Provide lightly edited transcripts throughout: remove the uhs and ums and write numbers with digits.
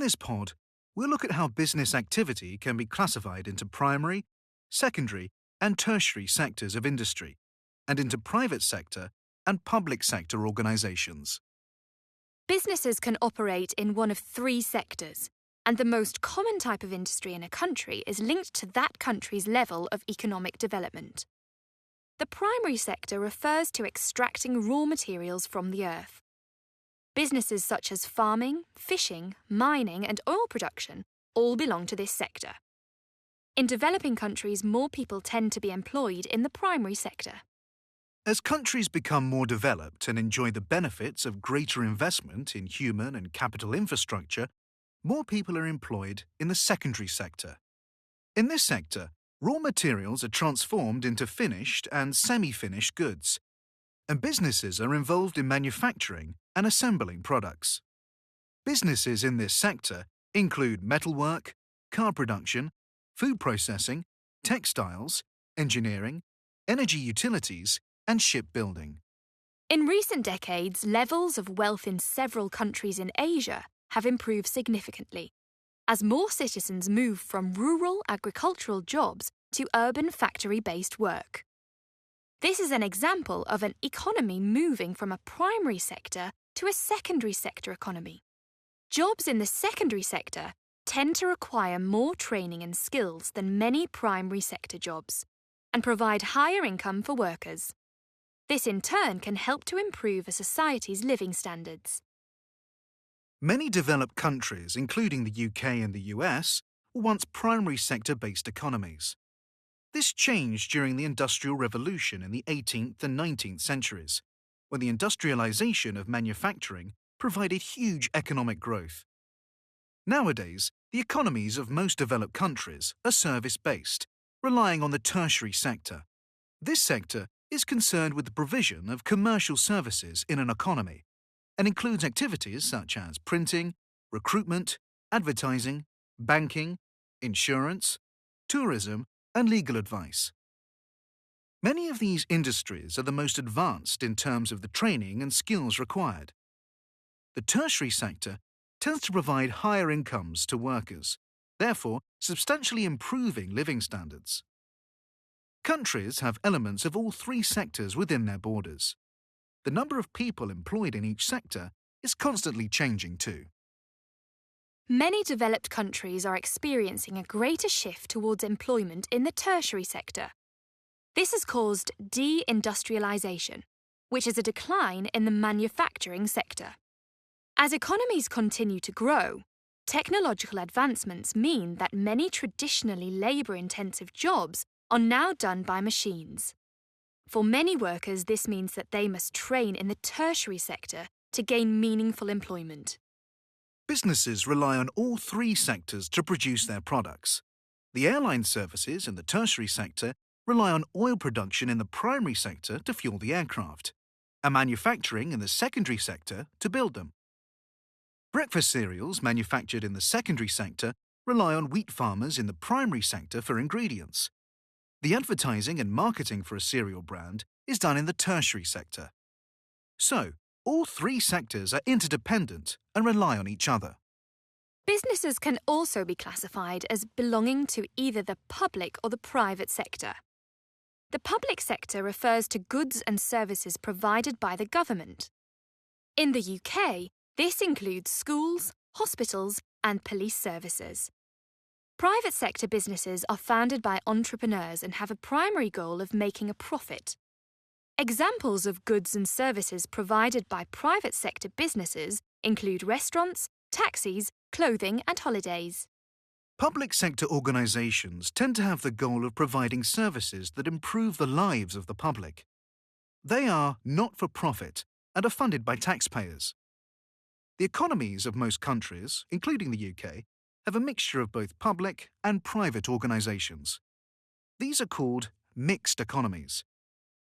this pod, we'll look at how business activity can be classified into primary, secondary, and tertiary sectors of industry, and into private sector and public sector organisations. Businesses can operate in one of three sectors, and the most common type of industry in a country is linked to that country's level of economic development. The primary sector refers to extracting raw materials from the earth. Businesses such as farming, fishing, mining, and oil production all belong to this sector. In developing countries, more people tend to be employed in the primary sector. As countries become more developed and enjoy the benefits of greater investment in human and capital infrastructure, more people are employed in the secondary sector. In this sector, raw materials are transformed into finished and semi-finished goods, and businesses are involved in manufacturing and assembling products. Businesses in this sector include metalwork, car production, food processing, textiles, engineering, energy utilities, and shipbuilding. In recent decades, levels of wealth in several countries in Asia have improved significantly, as more citizens move from rural agricultural jobs to urban factory-based work. This is an example of an economy moving from a primary sector to a secondary sector economy. Jobs in the secondary sector tend to require more training and skills than many primary sector jobs, and provide higher income for workers. This in turn can help to improve a society's living standards. Many developed countries, including the UK and the US, were once primary sector-based economies. This changed during the Industrial Revolution in the 18th and 19th centuries, when the industrialization of manufacturing provided huge economic growth. Nowadays, the economies of most developed countries are service-based, relying on the tertiary sector. This sector is concerned with the provision of commercial services in an economy and includes activities such as printing, recruitment, advertising, banking, insurance, tourism, and legal advice. Many of these industries are the most advanced in terms of the training and skills required. The tertiary sector tends to provide higher incomes to workers, therefore substantially improving living standards. Countries have elements of all three sectors within their borders. The number of people employed in each sector is constantly changing too. Many developed countries are experiencing a greater shift towards employment in the tertiary sector. This has caused de-industrialization, which is a decline in the manufacturing sector. As economies continue to grow, technological advancements mean that many traditionally labour-intensive jobs are now done by machines. For many workers, this means that they must train in the tertiary sector to gain meaningful employment. Businesses rely on all three sectors to produce their products. The airline services in the tertiary sector rely on oil production in the primary sector to fuel the aircraft, and manufacturing in the secondary sector to build them. Breakfast cereals manufactured in the secondary sector rely on wheat farmers in the primary sector for ingredients. The advertising and marketing for a cereal brand is done in the tertiary sector. So, all three sectors are interdependent and rely on each other. Businesses can also be classified as belonging to either the public or the private sector. The public sector refers to goods and services provided by the government. In the UK, this includes schools, hospitals, and police services. Private sector businesses are founded by entrepreneurs and have a primary goal of making a profit. Examples of goods and services provided by private sector businesses include restaurants, taxis, clothing, and holidays. Public sector organisations tend to have the goal of providing services that improve the lives of the public. They are not-for-profit and are funded by taxpayers. The economies of most countries, including the UK, have a mixture of both public and private organisations. These are called mixed economies.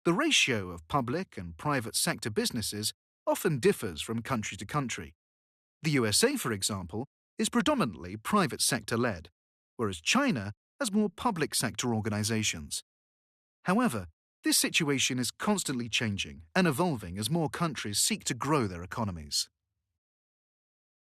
The ratio of public and private sector businesses often differs from country to country. The USA, for example, is predominantly private sector-led, whereas China has more public sector organisations. However, this situation is constantly changing and evolving as more countries seek to grow their economies.